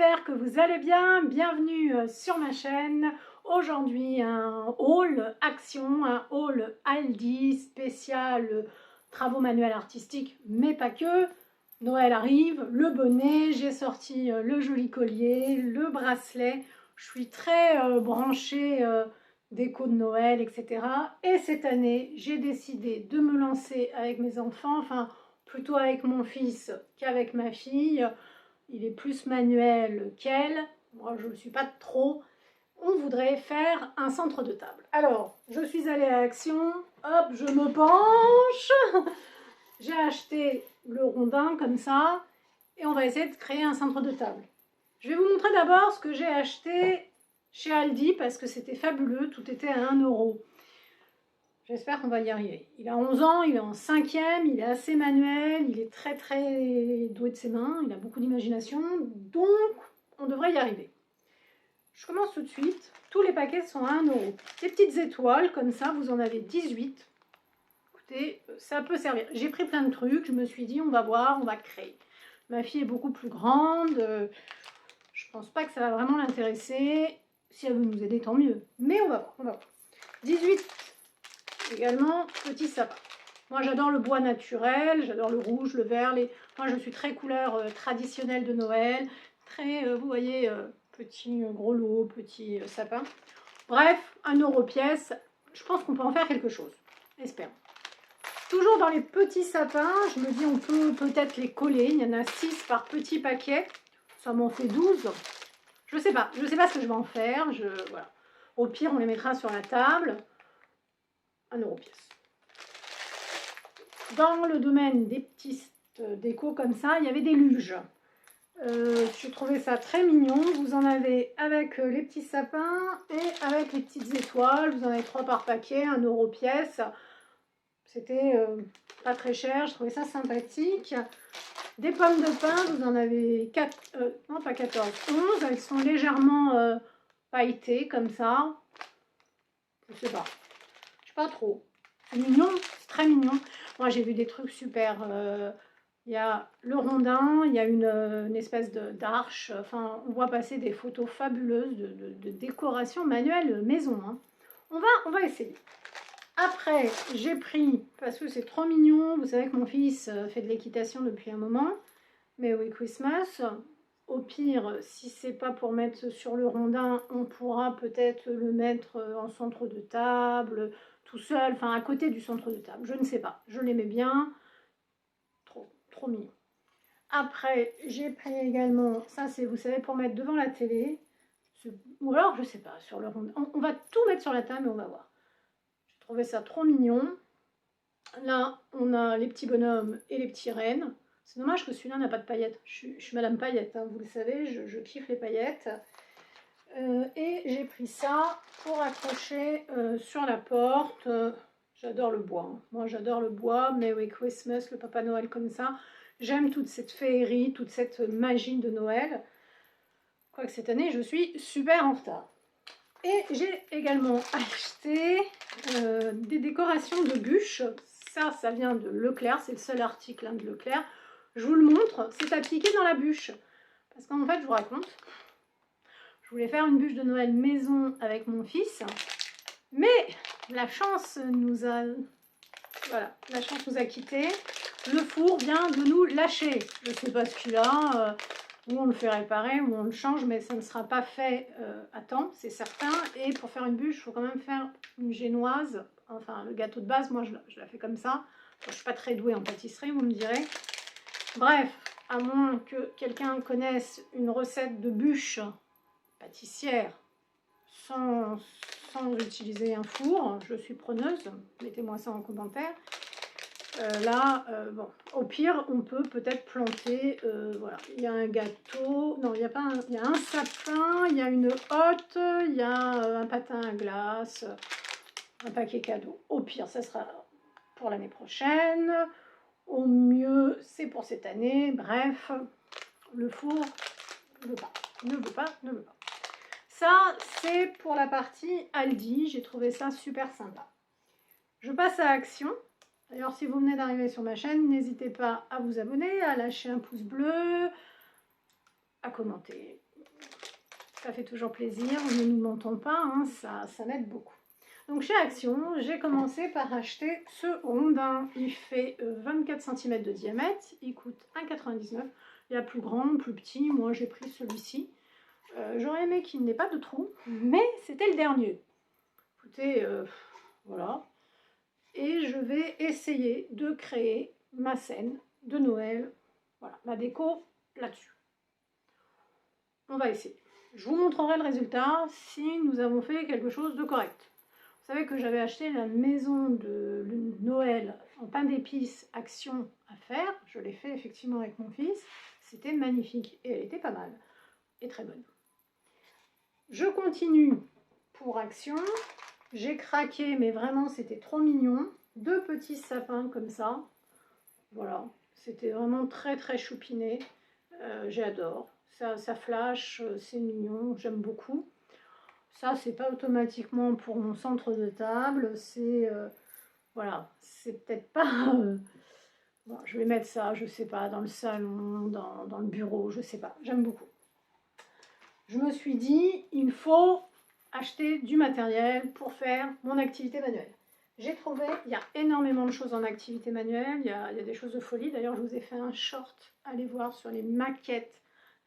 j'espère que vous allez bien. Bienvenue sur ma chaîne. Aujourd'hui, un haul action, un haul Aldi spécial travaux manuels artistiques, mais pas que. Noël arrive, le bonnet, j'ai sorti le joli collier, le bracelet. Je suis très branchée déco de Noël, etc. Et cette année, j'ai décidé de me lancer avec mes enfants, enfin plutôt avec mon fils qu'avec ma fille. Il est plus manuel qu'elle. Moi, je ne le suis pas trop. On voudrait faire un centre de table. Alors, je suis allée à Action. Hop, je me penche. J'ai acheté le rondin comme ça. Et on va essayer de créer un centre de table. Je vais vous montrer d'abord ce que j'ai acheté chez Aldi parce que c'était fabuleux. Tout était à 1 €. J'espère qu'on va y arriver. Il a 11 ans, il est en 5e, il est assez manuel, il est très doué de ses mains, il a beaucoup d'imagination, donc on devrait y arriver. Je commence tout de suite. Tous les paquets sont à 1 €. Des petites étoiles, comme ça, vous en avez 18. Écoutez, ça peut servir. J'ai pris plein de trucs, je me suis dit, on va voir, on va créer. Ma fille est beaucoup plus grande, je pense pas que ça va vraiment l'intéresser. Si elle veut nous aider, tant mieux. Mais on va voir, on va voir. 18 également, petit sapin. Moi, j'adore le bois naturel, j'adore le rouge, le vert. Moi, je suis très couleur traditionnelle de Noël. Très, vous voyez, petit gros lot, petit sapin. Bref, 1 € pièce. Je pense qu'on peut en faire quelque chose. Espérons. Toujours dans les petits sapins, je me dis on peut peut-être les coller. Il y en a 6 par petit paquet. Ça m'en fait 12. Je sais pas ce que je vais en faire. Voilà. Au pire, on les mettra sur la table. 1 € pièce. Dans le domaine des petites décos comme ça, il y avait des luges. Je trouvais ça très mignon. Vous en avez avec les petits sapins et avec les petites étoiles. Vous en avez 3 par paquet, 1 € pièce. C'était pas très cher, je trouvais ça sympathique. Des pommes de pin, vous en avez 4, non pas 14, 11. Elles sont légèrement pailletées comme ça. Je sais pas trop. C'est mignon, c'est très mignon. Moi, j'ai vu des trucs super. Il y a le rondin, il y a une espèce d'arche. Enfin, on voit passer des photos fabuleuses de décoration manuelle maison. Hein. On va essayer. Après, j'ai pris, parce que c'est trop mignon, vous savez que mon fils fait de l'équitation depuis un moment, mais oui, Christmas. Au pire, si c'est pas pour mettre sur le rondin, on pourra peut-être le mettre en centre de table, tout seul, enfin à côté du centre de table. Je ne sais pas. Je l'aimais bien. Trop mignon. Après, j'ai pris également, ça c'est, vous savez, pour mettre devant la télé. Ou alors, je sais pas, sur le rondin. On va tout mettre sur la table et on va voir. J'ai trouvé ça trop mignon. Là, on a les petits bonhommes et les petits rennes. C'est dommage que celui-là n'a pas de paillettes. Je suis Madame Paillette, hein, vous le savez, je kiffe les paillettes. Et j'ai pris ça pour accrocher sur la porte. J'adore le bois. Hein. Moi, j'adore le bois, mais oui, Christmas, le Papa Noël comme ça. J'aime toute cette féerie, toute cette magie de Noël. Quoique cette année, je suis super en retard. Et j'ai également acheté des décorations de bûches. Ça vient de Leclerc, c'est le seul article hein, de Leclerc. Je vous le montre, c'est à piquer dans la bûche. Parce qu'en fait, je vous raconte, je voulais faire une bûche de Noël maison avec mon fils. Mais la chance nous a... Voilà, la chance nous a quittés. Le four vient de nous lâcher. Je ne sais pas ce qu'il a, ou on le fait réparer, ou on le change, mais ça ne sera pas fait à temps, c'est certain. Et pour faire une bûche, il faut quand même faire une génoise. Enfin, le gâteau de base, moi, je la fais comme ça. Je ne suis pas très douée en pâtisserie, vous me direz. Bref, à moins que quelqu'un connaisse une recette de bûche pâtissière sans utiliser un four, je suis preneuse. Mettez-moi ça en commentaire. Bon, au pire, on peut peut-être planter, voilà, il y a un gâteau, non, il y a pas il y a un sapin, il y a une hotte, il y a un patin à glace, un paquet cadeau. Au pire, ça sera pour l'année prochaine. Au mieux, c'est pour cette année. Bref, le four ne veut pas. Ça, c'est pour la partie Aldi. J'ai trouvé ça super sympa. Je passe à Action. D'ailleurs, si vous venez d'arriver sur ma chaîne, n'hésitez pas à vous abonner, à lâcher un pouce bleu, à commenter. Ça fait toujours plaisir, ne nous mentons pas, hein, ça m'aide beaucoup. Donc chez Action, j'ai commencé par acheter ce rondin. Il fait 24 cm de diamètre, il coûte 1,99 €. Il y a plus grand, plus petit, moi j'ai pris celui-ci. J'aurais aimé qu'il n'ait pas de trou, mais c'était le dernier. Écoutez, voilà. Et je vais essayer de créer ma scène de Noël, voilà, ma déco là-dessus. On va essayer. Je vous montrerai le résultat si nous avons fait quelque chose de correct. Vous savez que j'avais acheté la maison de Noël en pain d'épices Action à faire. Je l'ai fait effectivement avec mon fils. C'était magnifique et elle était pas mal et très bonne. Je continue pour Action. J'ai craqué, mais vraiment c'était trop mignon. 2 petits sapins comme ça. Voilà, c'était vraiment très très choupiné. J'adore. Ça flash, c'est mignon, j'aime beaucoup. Ça, c'est pas automatiquement pour mon centre de table. C'est voilà, c'est peut-être pas. Bon, je vais mettre ça, je sais pas, dans le salon, dans le bureau, je sais pas. J'aime beaucoup. Je me suis dit, il faut acheter du matériel pour faire mon activité manuelle. J'ai trouvé, il y a énormément de choses en activité manuelle, il y a des choses de folie. D'ailleurs, je vous ai fait un short, allez voir sur les maquettes.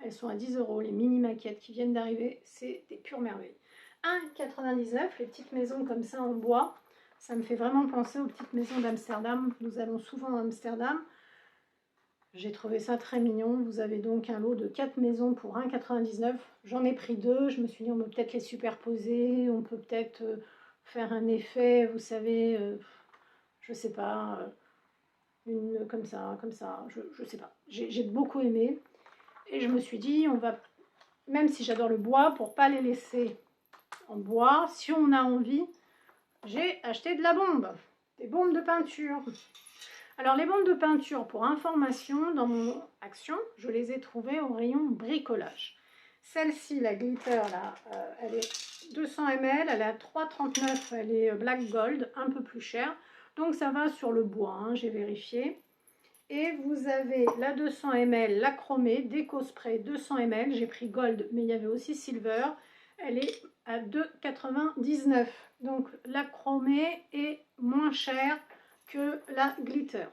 Elles sont à 10 €, les mini maquettes qui viennent d'arriver, c'est des pures merveilles. 1,99 €, les petites maisons comme ça en bois, ça me fait vraiment penser aux petites maisons d'Amsterdam. Nous allons souvent à Amsterdam. J'ai trouvé ça très mignon. Vous avez donc un lot de 4 maisons pour 1,99 €. J'en ai pris 2. Je me suis dit, on peut peut-être les superposer. On peut peut-être faire un effet, vous savez, je sais pas, une comme ça, je sais pas. J'ai beaucoup aimé. Et je me suis dit, on va, même si j'adore le bois, pour pas les laisser en bois, si on a envie, j'ai acheté de la bombe. Des bombes de peinture. Alors les bombes de peinture, pour information, dans mon Action, je les ai trouvées au rayon bricolage. Celle-ci, la glitter, là, elle est 200 ml, elle est à 3,39 €, elle est black gold, un peu plus chère. Donc ça va sur le bois, hein, j'ai vérifié. Et vous avez la 200 ml, la chromée, Déco Spray 200 ml, j'ai pris gold, mais il y avait aussi silver. Elle est à 2,99 €. Donc la chromée est moins chère que la glitter.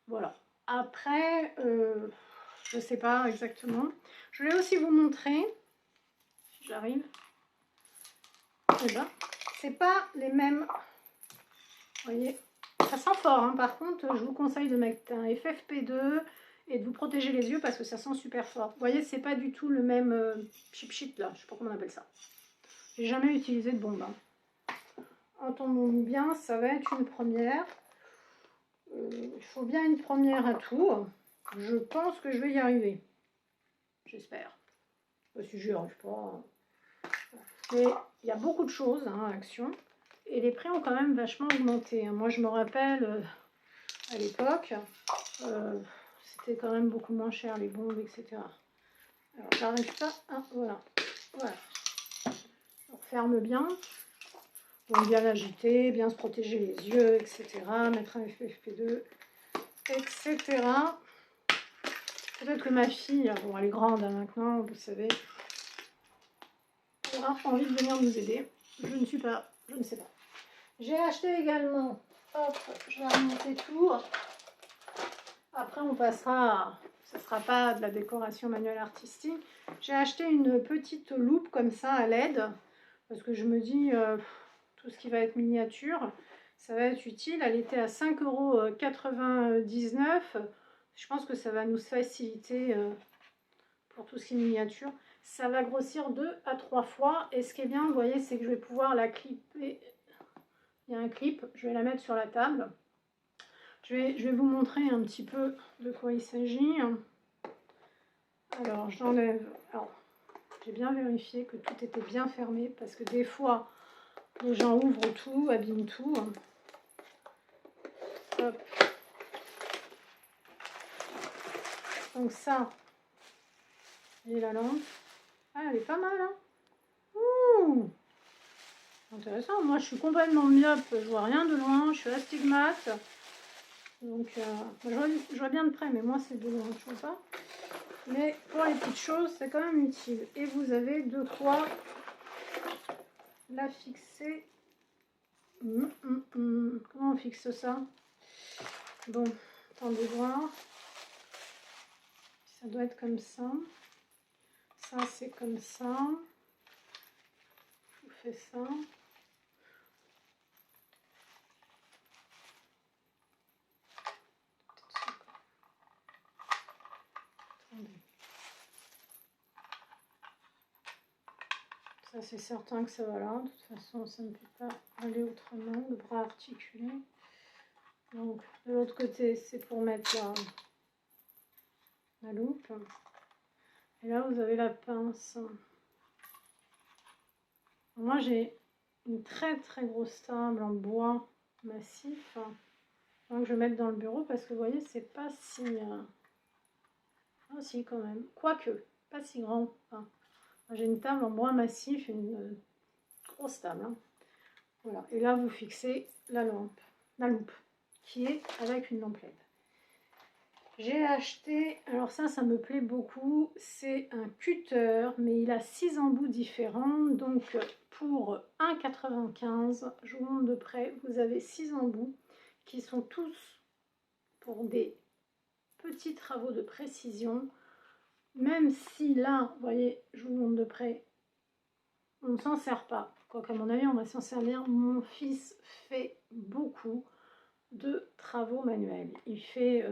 Voilà. Après, je ne sais pas exactement. Je vais aussi vous montrer, si j'arrive. Eh ben, c'est pas les mêmes. Vous voyez, ça sent fort. Hein. Par contre, je vous conseille de mettre un FFP2 et de vous protéger les yeux parce que ça sent super fort. Vous voyez, c'est pas du tout le même chip sheet là. Je sais pas comment on appelle ça. J'ai jamais utilisé de bombe. Hein. Entendons-nous bien, ça va être une première. Il faut bien une première à tout. Je pense que je vais y arriver. J'espère. Si je n'y arrive pas. Mais il y a beaucoup de choses hein, à Action. Et les prix ont quand même vachement augmenté. Moi, je me rappelle à l'époque, c'était quand même beaucoup moins cher les bombes, etc. Alors, j'arrive pas à. Voilà. Voilà. On ferme bien. Donc, bien agiter, bien se protéger les yeux, etc. Mettre un FFP2, etc. Peut-être que ma fille, bon, elle est grande hein, maintenant, vous savez, aura envie de venir nous aider. Je ne sais pas. J'ai acheté également, hop, je vais remonter tout. Après, on passera, ce ne sera pas de la décoration manuelle artistique. J'ai acheté une petite loupe comme ça à LED, parce que je me dis, tout ce qui va être miniature, ça va être utile. Elle était à 5,99 €. Je pense que ça va nous faciliter pour tout ce qui est miniature. Ça va grossir 2 à 3 fois. Et ce qui est bien, vous voyez, c'est que je vais pouvoir la clipper. Il y a un clip, je vais la mettre sur la table. Je vais vous montrer un petit peu de quoi il s'agit. Alors, j'enlève. Alors, j'ai bien vérifié que tout était bien fermé parce que des fois, les gens ouvrent tout, abîment tout. Hop. Donc ça, et la lampe. Ah, elle est pas mal, hein. Ouh, intéressant. Moi, je suis complètement myope, je vois rien de loin. Je suis astigmate. Donc, je vois bien de près, mais moi, c'est de loin, je vois pas. Mais pour les petites choses, c'est quand même utile. Et vous avez de quoi la fixer. Comment on fixe ça? Bon, attendez voir. Ça doit être comme ça. Ça, c'est comme ça. Je vous fais ça. Attendez. Ça, c'est certain que ça va là. De toute façon, ça ne peut pas aller autrement. Le bras articulé. Donc, de l'autre côté, c'est pour mettre la loupe. Et là, vous avez la pince. Moi, j'ai une très très grosse table en bois massif. Donc, je vais mettre dans le bureau parce que vous voyez, c'est pas si... Ah, si, quand même. Quoique, pas si grand. Enfin, j'ai une table en bois massif, une grosse table. Hein. Voilà. Et là, vous fixez la loupe, qui est avec une lampe LED. J'ai acheté, alors ça me plaît beaucoup, c'est un cutter, mais il a 6 embouts différents, donc pour 1,95 €, je vous montre de près, vous avez 6 embouts qui sont tous pour des petits travaux de précision, même si là, vous voyez, je vous montre de près, on ne s'en sert pas, quoique à mon avis on va s'en servir. Mon fils fait beaucoup de travaux manuels, il fait...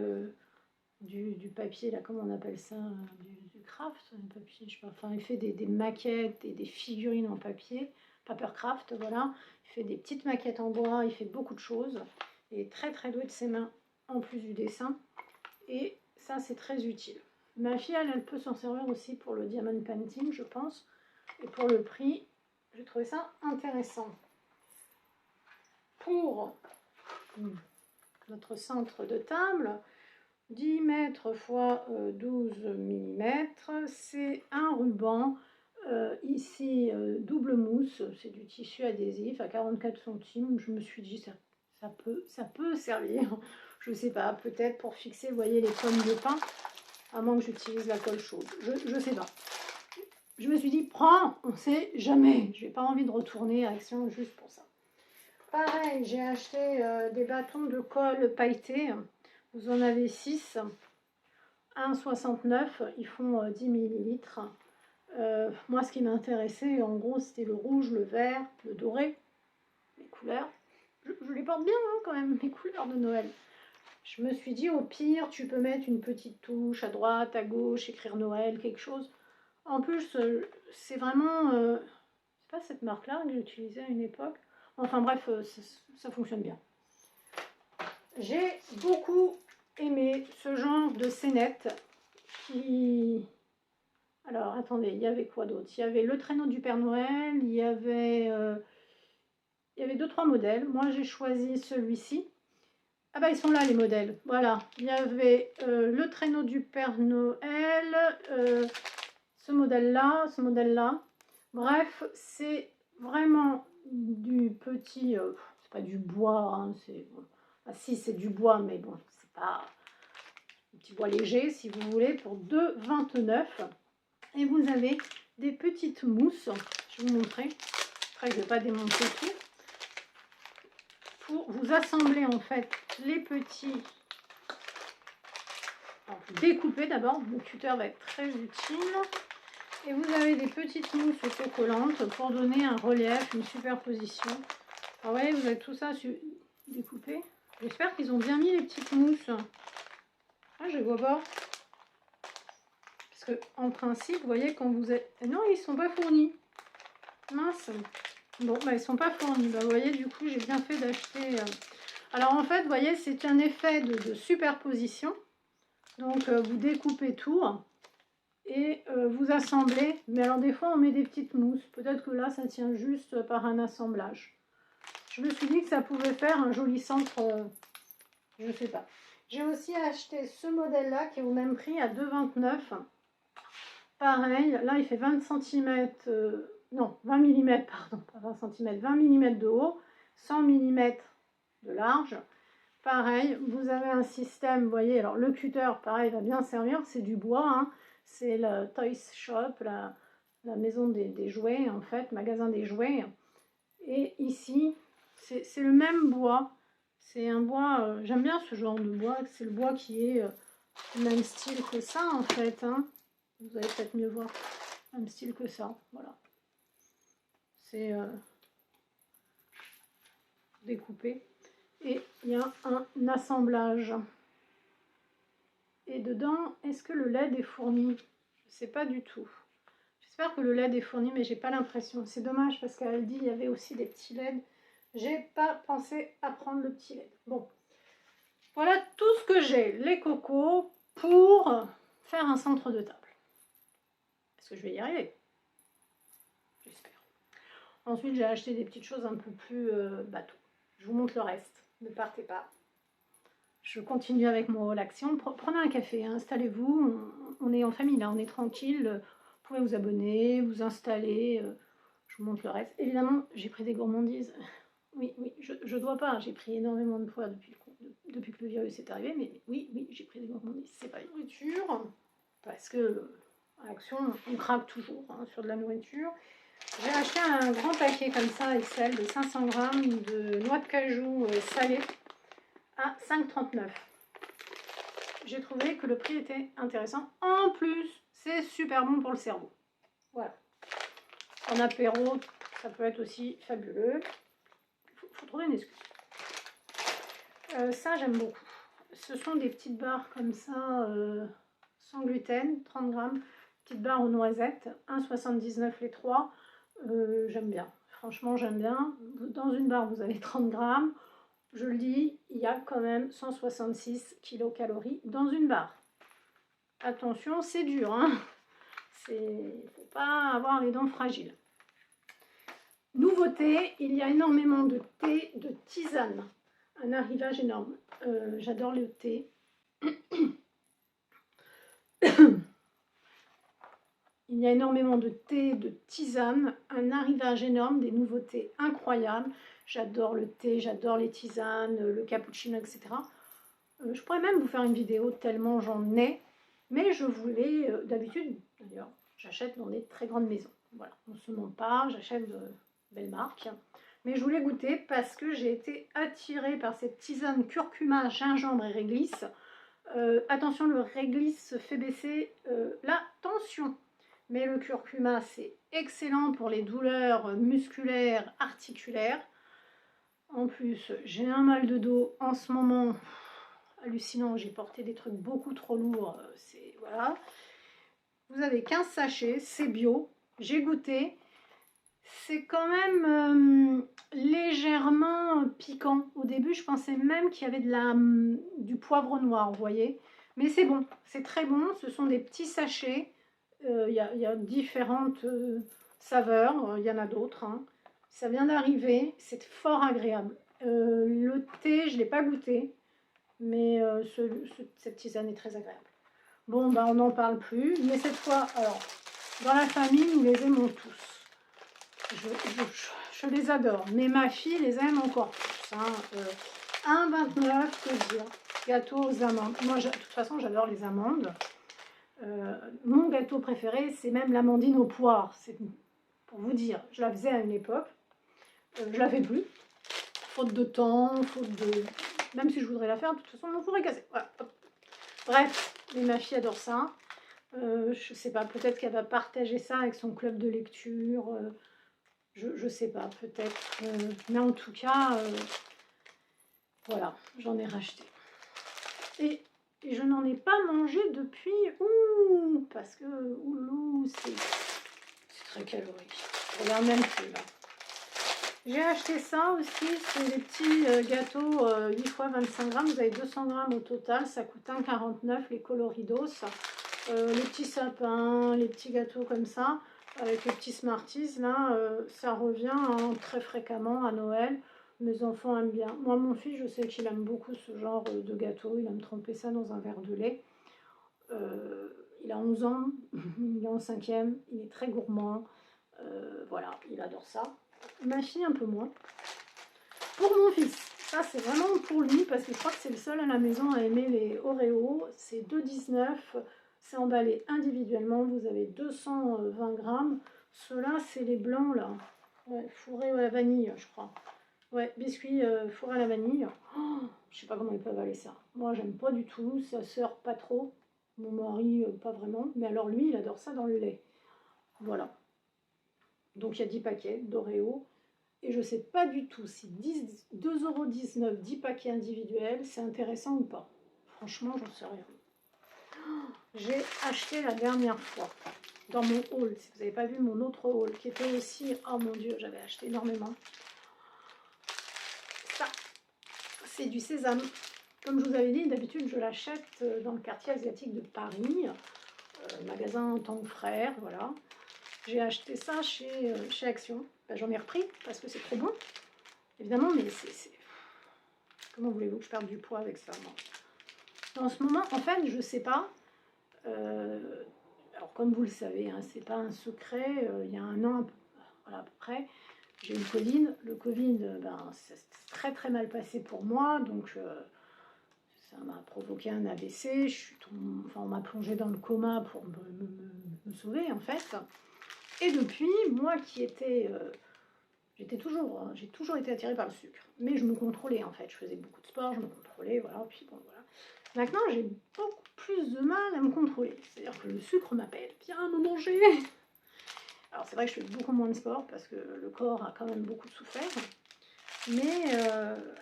du papier, là, comment on appelle ça, du craft, un papier, je sais pas, enfin, il fait des maquettes et des figurines en papier, papercraft, voilà, il fait des petites maquettes en bois, il fait beaucoup de choses, il est très très doué de ses mains, en plus du dessin, et ça, c'est très utile. Ma fille, elle peut s'en servir aussi pour le diamond painting, je pense, et pour le prix, j'ai trouvé ça intéressant. Pour notre centre de table, 10 mètres x 12 mm, c'est un ruban, ici double mousse, c'est du tissu adhésif à 44 centimes, je me suis dit ça peut servir, je sais pas, peut-être pour fixer, vous voyez, les pommes de pin, à moins que j'utilise la colle chaude, je sais pas. Je me suis dit, prends, on sait jamais, j'ai pas envie de retourner à Action juste pour ça. Pareil, j'ai acheté des bâtons de colle pailletés. Vous en avez 6, 1,69, ils font 10 ml. Moi, ce qui m'intéressait, en gros, c'était le rouge, le vert, le doré, les couleurs. Je les porte bien, hein, quand même, mes couleurs de Noël. Je me suis dit, au pire, tu peux mettre une petite touche à droite, à gauche, écrire Noël, quelque chose. En plus, c'est vraiment... c'est pas cette marque-là que j'ai utilisée à une époque. Enfin bref, ça fonctionne bien. J'ai beaucoup aimé ce genre de scénette qui... Alors attendez, il y avait quoi d'autre? Il y avait le traîneau du Père Noël, il y avait 2-3 modèles. Moi j'ai choisi celui-ci. Ah bah ils sont là les modèles, voilà. Il y avait le traîneau du Père Noël, ce modèle-là. Bref, c'est vraiment du petit, c'est pas du bois, hein, c'est... Ah, si, c'est du bois, mais bon, c'est pas un petit bois léger, si vous voulez, pour 2,29 €. Et vous avez des petites mousses, je vais vous montrer, après je ne vais pas démonter tout, pour vous assembler en fait les petits... Alors, vous découpez d'abord, le cutter va être très utile. Et vous avez des petites mousses autocollantes pour donner un relief, une superposition. Alors, vous voyez, vous avez tout ça découpé. J'espère qu'ils ont bien mis les petites mousses. Ah, je vois pas. Parce que, en principe, vous voyez, quand vous êtes... Non, ils sont pas fournis. Mince. Bon, bah, ils sont pas fournis. Bah, vous voyez, du coup, j'ai bien fait d'acheter... Alors, en fait, vous voyez, c'est un effet de superposition. Donc, vous découpez tout. Et vous assemblez, mais alors des fois on met des petites mousses, peut-être que là ça tient juste par un assemblage. Je me suis dit que ça pouvait faire un joli centre, je sais pas. J'ai aussi acheté ce modèle là qui est au même prix à 2,29 €. Pareil, là il fait 20 cm, non 20 mm, pardon, pas 20 cm, 20 mm de haut, 100 mm de large. Pareil, vous avez un système, vous voyez, alors le cutter pareil va bien servir, c'est du bois, hein. c'est le Toys Shop, la maison des jouets, en fait, magasin des jouets. Et ici, c'est le même bois. C'est un bois, j'aime bien ce genre de bois, c'est le bois qui est le même style que ça, en fait. Hein. Vous allez peut-être mieux voir, même style que ça, voilà. C'est découpé. Et il y a un assemblage. Et dedans, est-ce que le LED est fourni? Je ne sais pas du tout. J'espère que le LED est fourni, mais j'ai pas l'impression. C'est dommage parce qu'elle dit il y avait aussi des petits LED. J'ai pas pensé à prendre le petit LED. Bon, voilà tout ce que j'ai, les cocos, pour faire un centre de table. Est-ce que je vais y arriver? J'espère. Ensuite, j'ai acheté des petites choses un peu plus bateau. Je vous montre le reste. Ne partez pas. Je continue avec mon haul action. Prenez un café, hein, installez-vous. On est en famille, là, on est tranquille. Vous pouvez vous abonner, vous installer. Je vous montre le reste. Évidemment, j'ai pris des gourmandises. Oui, je dois pas. J'ai pris énormément de poids depuis que le virus est arrivé. Mais oui, j'ai pris des gourmandises. C'est pas une nourriture. Parce que à Action, on craque toujours hein, sur de la nourriture. J'ai acheté un grand paquet comme ça, XL, de 500 grammes de noix de cajou salée à 5,39. J'ai trouvé que le prix était intéressant. En plus, c'est super bon pour le cerveau. Voilà. En apéro, ça peut être aussi fabuleux. Faut trouver une excuse. Ça, j'aime beaucoup. Ce sont des petites barres comme ça, sans gluten, 30 grammes. Petites barres aux noisettes, 1,79 les 3. J'aime bien. Franchement, j'aime bien. Dans une barre, vous avez 30 grammes. Je le dis, il y a quand même 166 kilocalories dans une barre. Attention, c'est dur, hein. Il ne faut pas avoir les dents fragiles. Nouveauté, il y a énormément de thé, de tisane. Un arrivage énorme. J'adore le thé. Il y a énormément de thé, de tisane, un arrivage énorme, des nouveautés incroyables. J'adore le thé, j'adore les tisanes, le cappuccino, etc. Je pourrais même vous faire une vidéo tellement j'en ai, mais je voulais, d'habitude d'ailleurs, j'achète dans des très grandes maisons. Voilà, on ne se ment pas, j'achète de belles marques. Mais je voulais goûter parce que j'ai été attirée par cette tisane curcuma, gingembre et réglisse. Attention, le réglisse fait baisser la tension. Mais le curcuma, c'est excellent pour les douleurs musculaires, articulaires. En plus, j'ai un mal de dos en ce moment. Hallucinant, j'ai porté des trucs beaucoup trop lourds. Voilà. Vous avez 15 sachets, c'est bio. J'ai goûté. C'est quand même légèrement piquant. Au début, je pensais même qu'il y avait du poivre noir, vous voyez. Mais c'est bon, c'est très bon. Ce sont des petits sachets. Il y a différentes saveurs. Il y en a d'autres. Hein. Ça vient d'arriver. C'est fort agréable. Le thé, je ne l'ai pas goûté. Mais cette tisane est très agréable. Bon, bah, on n'en parle plus. Mais cette fois, alors, dans la famille, nous les aimons tous. Je les adore, mais ma fille les aime encore plus. Hein. 1,29, que dire. Gâteau aux amandes. Moi, de toute façon, j'adore les amandes. Mon gâteau préféré, c'est même l'amandine aux poires. C'est pour vous dire, je la faisais à une époque. Je la fais plus. Faute de temps, faute de... Même si je voudrais la faire, de toute façon, on pourrait casser. Voilà. Bref, mais ma fille adore ça. Je sais pas, peut-être qu'elle va partager ça avec son club de lecture. Je sais pas, peut-être. Mais en tout cas, voilà, j'en ai racheté. Et je n'en ai pas mangé depuis... Ouh, parce que... c'est très calorique. Je regarde même plus, là. J'ai acheté ça aussi, c'est des petits gâteaux 8 x 25 grammes. Vous avez 200 grammes au total, ça coûte 1,49 les coloridos. Les petits sapins, les petits gâteaux comme ça, avec les petits Smarties, là, ça revient hein, très fréquemment à Noël. Mes enfants aiment bien. Moi, mon fils, je sais qu'il aime beaucoup ce genre de gâteau. Il aime tremper ça dans un verre de lait. Il a 11 ans, il est en 5e, il est très gourmand. Voilà, il adore ça. Ma fille, un peu moins. Pour mon fils, ça c'est vraiment pour lui, parce que je crois que c'est le seul à la maison à aimer les Oreos. C'est 2,19. C'est emballé individuellement, vous avez 220 grammes. Ceux-là, c'est les blancs, là. Ouais, fourrés à la vanille, je crois. Ouais, biscuits fourrés à la vanille. Oh, je sais pas comment ils peuvent avaler ça. Moi, j'aime pas du tout. Sa sœur, pas trop. Mon mari, pas vraiment. Mais alors, lui, il adore ça dans le lait. Voilà. Donc, il y a 10 paquets d'Oreo. Et je sais pas du tout si 2,19 €, 10 paquets individuels, c'est intéressant ou pas. Franchement, j'en sais rien. J'ai acheté la dernière fois dans mon haul, si vous n'avez pas vu mon autre haul, qui était aussi, oh mon dieu, j'avais acheté énormément. Ça, c'est du sésame. Comme je vous avais dit, d'habitude, je l'achète dans le quartier asiatique de Paris, magasin en tant que frère, voilà. J'ai acheté ça chez Action. Ben, j'en ai repris parce que c'est trop bon, évidemment, mais c'est... Comment voulez-vous que je perde du poids avec ça, moi? En ce moment, en fait, je sais pas. Alors, comme vous le savez, hein, c'est pas un secret. Il y a un an, voilà, à peu près, j'ai eu le Covid. Le Covid, ben, c'est très très mal passé pour moi, donc ça m'a provoqué un AVC. Enfin, on m'a plongé dans le coma pour me sauver, en fait. Et depuis, moi qui étais... j'ai toujours été attirée par le sucre, mais je me contrôlais en fait. Je faisais beaucoup de sport, je me contrôlais, voilà. Puis bon, voilà. Maintenant, j'ai beaucoup plus de mal à me contrôler. C'est-à-dire que le sucre m'appelle, viens me manger. Alors c'est vrai que je fais beaucoup moins de sport parce que le corps a quand même beaucoup souffert. Mais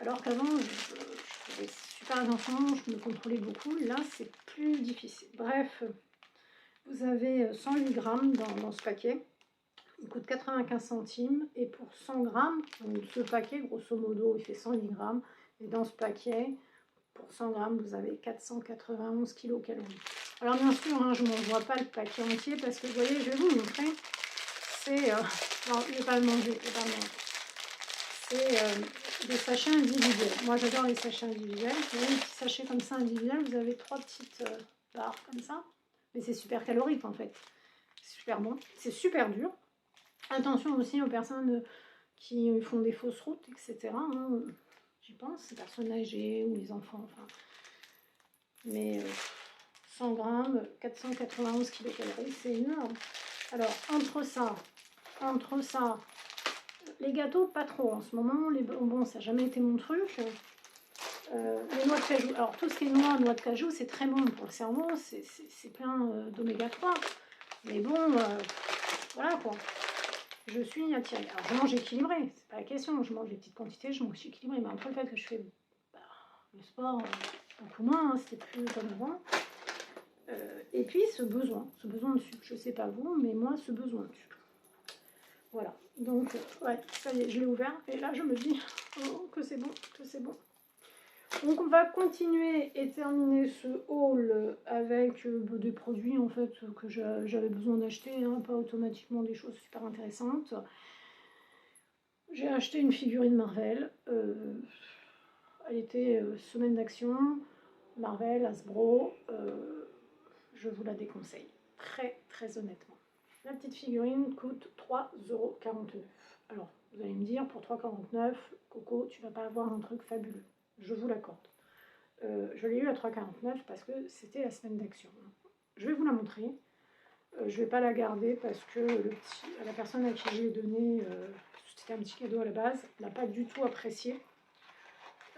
alors qu'avant, je faisais super attention, je me contrôlais beaucoup. Là, c'est plus difficile. Bref, vous avez 108 grammes dans ce paquet. Il coûte 95 centimes et pour 100 grammes, donc ce paquet, grosso modo, il fait 110 grammes. Et dans ce paquet, pour 100 grammes, vous avez 491 kilocalories. Alors bien sûr, hein, je ne m'envoie pas le paquet entier parce que vous voyez, je vais vous montrer. C'est... non, je ne vais pas le manger, C'est des sachets individuels. Moi, j'adore les sachets individuels. Vous voyez, les petits sachets comme ça individuels, vous avez 3 petites barres comme ça. Mais c'est super calorique en fait. C'est super bon. C'est super dur. Attention aussi aux personnes qui font des fausses routes, etc. Hein. J'y pense, les personnes âgées ou les enfants, enfin. Mais 100 grammes, 491 kilocalories, c'est énorme. Alors, entre ça, les gâteaux, pas trop en ce moment. Les bonbons, ça n'a jamais été mon truc. Les noix de cajou. Alors, tout ce qui est noix de cajou, c'est très bon pour le cerveau. C'est plein d'oméga 3. Mais bon, voilà quoi. Je suis attirée. Alors, je mange équilibré, c'est pas la question. Je mange des petites quantités, je mange équilibré. Mais après, le fait que je fais le sport, beaucoup moins, hein, c'était plus comme avant. Et puis, ce besoin de sucre. Je sais pas vous, mais moi, ce besoin de sucre. Voilà. Donc, ouais, ça y est, je l'ai ouvert. Et là, je me dis que c'est bon, que c'est bon. Donc, on va continuer et terminer ce haul avec des produits en fait que j'avais besoin d'acheter, hein, pas automatiquement des choses super intéressantes. J'ai acheté une figurine Marvel. Elle était semaine d'action. Marvel, Hasbro. Je vous la déconseille. Très, très honnêtement. La petite figurine coûte 3,49 €. Alors, vous allez me dire, pour 3,49 €, Coco, tu vas pas avoir un truc fabuleux. Je vous l'accorde. Je l'ai eu à 3,49 € parce que c'était la semaine d'action. Je vais vous la montrer. Je vais pas la garder parce que la personne à qui je l'ai donné, c'était un petit cadeau à la base, n'a pas du tout apprécié.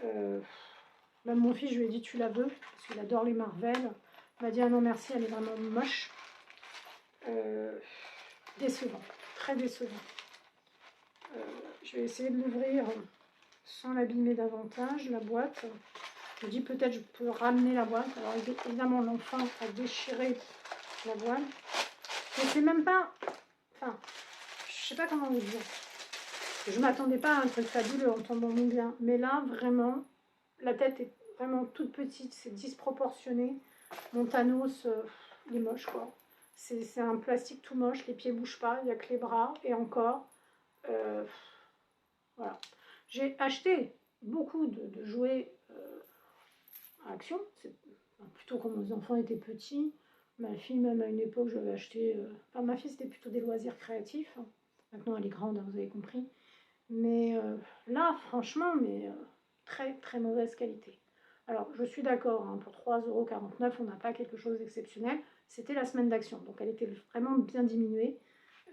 Même mon fils, je lui ai dit tu la veux parce qu'il adore les Marvel. Il m'a dit ah non merci, elle est vraiment moche. Décevant, très décevant. Je vais essayer de l'ouvrir sans l'abîmer davantage, la boîte. Je me dis peut-être je peux ramener la boîte. Alors évidemment l'enfant a déchiré la boîte. Mais c'est même pas... Enfin, je sais pas comment vous dire. Je m'attendais pas à un truc fabuleux, entendons-nous bien. Mais là, vraiment, la tête est vraiment toute petite, c'est disproportionné. Mon Thanos, il est moche quoi. C'est un plastique tout moche, les pieds bougent pas, il n'y a que les bras, et encore. Voilà. J'ai acheté beaucoup de jouets à Action, plutôt quand mes enfants étaient petits. Ma fille, même à une époque, j'avais acheté... Enfin, ma fille, c'était plutôt des loisirs créatifs. Maintenant, elle est grande, hein, vous avez compris. Mais là, franchement, très, très mauvaise qualité. Alors, je suis d'accord, hein, pour 3,49 €, on n'a pas quelque chose d'exceptionnel. c'était la semaine d'action. Donc elle était vraiment bien diminuée.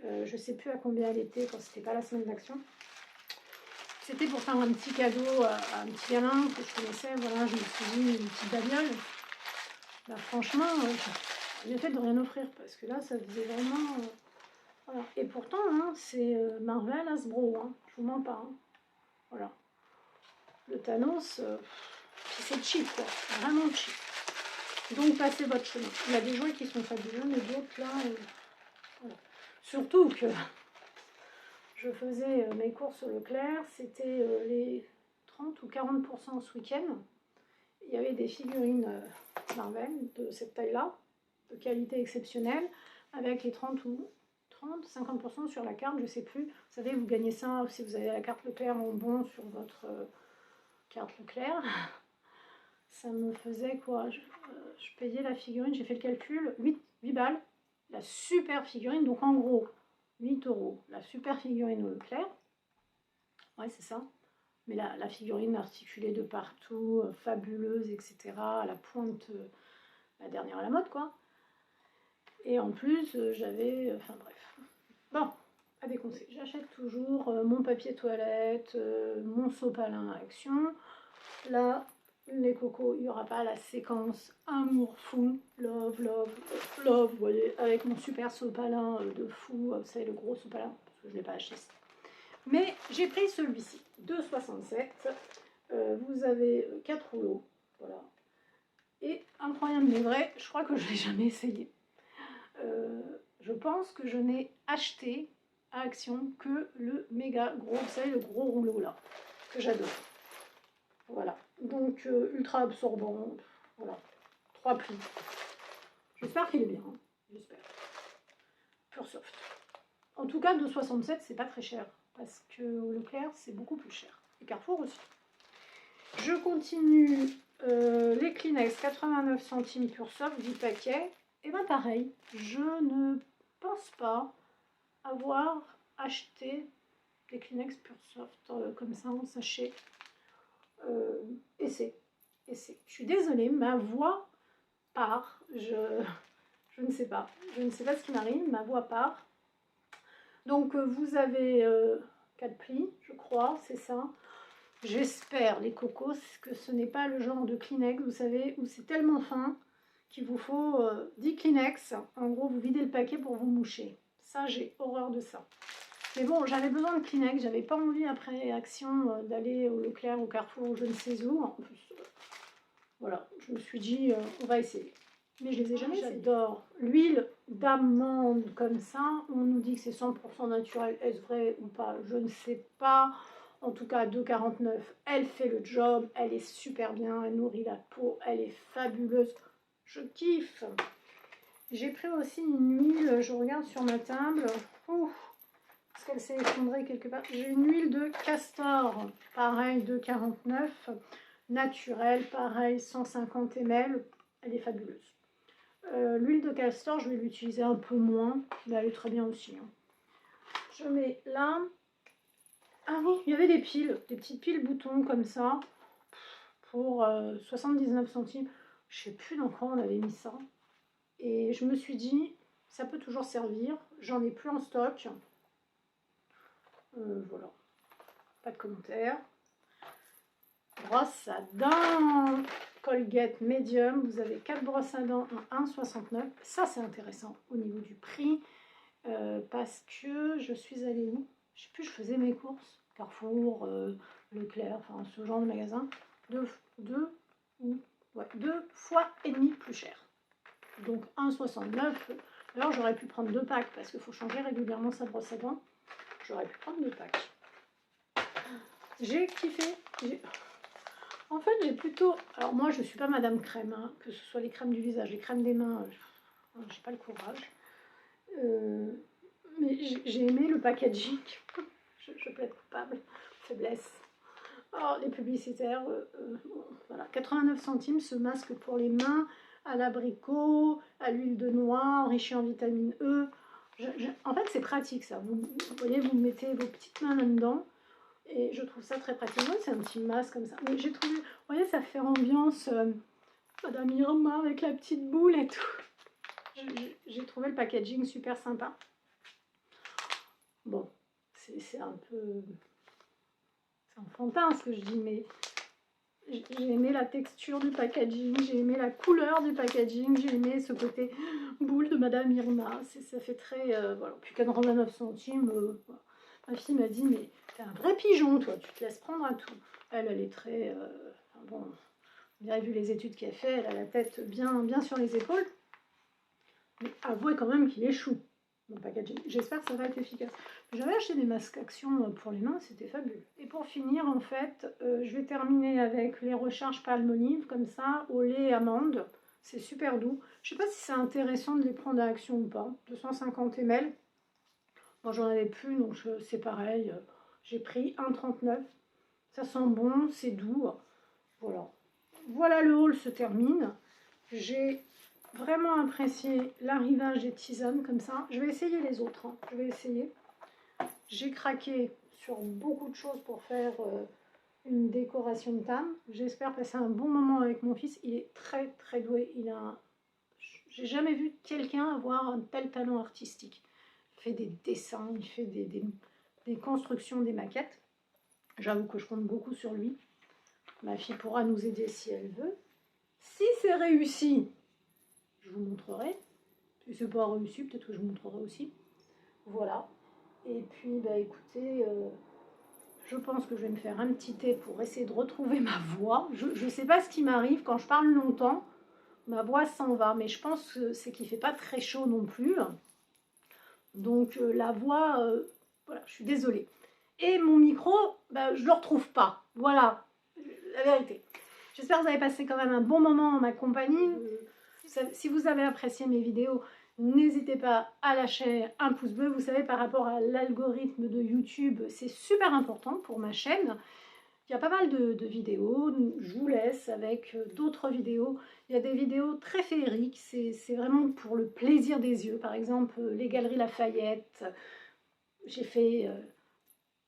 Je ne sais plus à combien elle était quand c'était pas la semaine d'action. C'était pour faire un petit cadeau à un petit gamin que je connaissais. Voilà, je me suis dit une petite bagnole. Bah, franchement, j'ai bien fait de rien offrir parce que là, ça faisait vraiment... voilà. Et pourtant, hein, c'est Marvel Hasbro, hein, je vous mens pas. Hein. Voilà. Le Thanos, c'est cheap, quoi. Vraiment cheap. Donc, passez votre chemin. Il y a des jouets qui sont fabuleux, mais d'autres, là... voilà. Surtout que je faisais mes courses au Leclerc, c'était les 30 ou 40% ce week-end. Il y avait des figurines Marvel de cette taille-là, de qualité exceptionnelle, avec les 50% sur la carte, je sais plus. Vous savez, vous gagnez ça si vous avez la carte Leclerc en bon sur votre carte Leclerc. Ça me faisait quoi, je payais la figurine, j'ai fait le calcul, 8 balles, la super figurine, donc en gros 8 €, la super figurine au Leclerc, ouais c'est ça, mais la figurine articulée de partout, fabuleuse, etc., à la pointe, la dernière à la mode quoi, et en plus j'avais, enfin bref, bon, à déconseiller, j'achète toujours mon papier toilette, mon sopalin à Action, là, les cocos, il n'y aura pas la séquence amour fou, love, love, love, vous voyez, avec mon super sopalin de fou, vous savez, le gros sopalin, parce que je ne l'ai pas acheté. Mais j'ai pris celui-ci, 2,67. Vous avez 4 rouleaux, voilà. Et incroyable mais vrai, je crois que je ne l'ai jamais essayé. Je pense que je n'ai acheté à Action que le méga gros, vous savez, le gros rouleau là, que j'adore. Voilà, donc ultra absorbant, voilà, 3 plis. J'espère qu'il est bien, hein. J'espère. Pure soft. En tout cas, 2,67, c'est pas très cher, parce que au Leclerc, c'est beaucoup plus cher. Et Carrefour aussi. Je continue les Kleenex, 89 centimes Pure soft, 10 paquets. Et bien pareil, je ne pense pas avoir acheté des Kleenex Pure soft comme ça en sachet. Essai. Je suis désolée, ma voix part. Je ne sais pas. Je ne sais pas ce qui m'arrive. Ma voix part. Donc, vous avez 4 plis, je crois, c'est ça. J'espère, les cocos, que ce n'est pas le genre de Kleenex, vous savez, où c'est tellement fin qu'il vous faut 10 Kleenex. En gros, vous videz le paquet pour vous moucher. Ça, j'ai horreur de ça. Mais bon, j'avais besoin de Kleenex, j'avais pas envie après Action d'aller au Leclerc, au Carrefour, ou je ne sais où. En plus, voilà, je me suis dit, on va essayer. Mais je les ai jamais essayés. J'adore l'huile d'amande comme ça. On nous dit que c'est 100% naturel. Est-ce vrai ou pas? Je ne sais pas. En tout cas, 2,49, elle fait le job. Elle est super bien. Elle nourrit la peau. Elle est fabuleuse. Je kiffe. J'ai pris aussi une huile. Je regarde sur ma table. Ouh. Est-ce qu'elle s'est effondrée quelque part? J'ai une huile de castor, pareil, 2,49, naturelle, pareil, 150 ml, elle est fabuleuse. L'huile de castor, je vais l'utiliser un peu moins, mais elle est très bien aussi. Hein. Je mets là, ah oui, il y avait des piles, des petites piles boutons comme ça, pour 79 centimes. Je sais plus dans quoi on avait mis ça. Et je me suis dit, ça peut toujours servir, j'en ai plus en stock. Voilà, pas de commentaires. Brosse à dents Colgate Medium, vous avez 4 brosses à dents en 1,69. Ça c'est intéressant au niveau du prix, parce que je suis allée où? Je sais plus, je faisais mes courses, Carrefour, Leclerc, enfin ce genre de magasin, deux fois et demi plus cher. Donc 1,69. Alors j'aurais pu prendre 2 packs parce qu'il faut changer régulièrement sa brosse à dents. J'aurais pu prendre 2 packs. J'ai kiffé. En fait, j'ai plutôt... Alors moi, je ne suis pas Madame Crème, hein, que ce soit les crèmes du visage, les crèmes des mains, j'ai pas le courage. Mais j'ai aimé le packaging. je plaide coupable. Faiblesse. Oh, les publicitaires, voilà. 89 centimes, ce masque pour les mains, à l'abricot, à l'huile de noix, enrichi en vitamine E. En fait, c'est pratique ça. Vous voyez, vous mettez vos petites mains là-dedans. Et je trouve ça très pratique. C'est un petit masque comme ça. Mais j'ai trouvé, vous voyez, ça fait ambiance Madame Irma avec la petite boule et tout. J'ai trouvé le packaging super sympa. Bon, c'est un peu... C'est enfantin ce que je dis, mais j'ai aimé la texture du packaging, j'ai aimé la couleur du packaging, j'ai aimé ce côté boule de Madame Irma. Ça fait très... voilà. Puis 89 centimes, voilà. Ma fille m'a dit, mais t'es un vrai pigeon, toi, tu te laisses prendre à tout. Elle est très... bon, vous avez vu les études qu'elle fait, elle a la tête bien sur les épaules. Mais avouez quand même qu'il est chou, mon packaging. J'espère que ça va être efficace. J'avais acheté des masques action pour les mains, c'était fabuleux. Et pour finir, en fait, je vais terminer avec les recharges Palmolive, comme ça, au lait amande. C'est super doux. Je sais pas si c'est intéressant de les prendre à action ou pas. 250 ml. Moi, j'en avais plus, donc c'est pareil. J'ai pris 1,39. Ça sent bon, c'est doux. Voilà. Voilà, le haul se termine. J'ai vraiment apprécié l'arrivage des tisanes comme ça. Je vais essayer les autres. Hein. Je vais essayer. J'ai craqué sur beaucoup de choses pour faire une décoration de table. J'espère passer un bon moment avec mon fils. Il est très très doué. J'ai jamais vu quelqu'un avoir un tel talent artistique. Il fait des dessins, il fait des constructions, des maquettes. J'avoue que je compte beaucoup sur lui. Ma fille pourra nous aider si elle veut. Si c'est réussi, je vous montrerai. Si c'est pas réussi, peut-être que je vous montrerai aussi. Voilà. Et puis, bah écoutez, je pense que je vais me faire un petit thé pour essayer de retrouver ma voix. Je ne sais pas ce qui m'arrive quand je parle longtemps. Ma voix s'en va, mais je pense que c'est qu'il ne fait pas très chaud non plus. Donc la voix, voilà, je suis désolée. Et mon micro, bah, je ne le retrouve pas. Voilà, la vérité. J'espère que vous avez passé quand même un bon moment en ma compagnie. Si vous avez apprécié mes vidéos, n'hésitez pas à lâcher un pouce bleu. Vous savez, par rapport à l'algorithme de YouTube, c'est super important pour ma chaîne. Il y a pas mal de vidéos, je vous laisse avec d'autres vidéos. Il y a des vidéos très féeriques, c'est vraiment pour le plaisir des yeux. Par exemple, les Galeries Lafayette. J'ai fait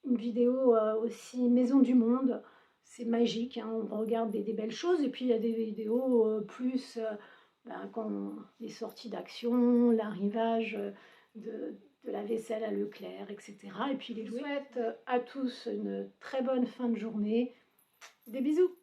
une vidéo aussi Maison du Monde. C'est magique, hein, on regarde des belles choses. Et puis il y a des vidéos plus quand les sorties d'action, l'arrivage de la vaisselle à Leclerc, etc. Et puis les jouets. Je souhaite à tous une très bonne fin de journée. Des bisous!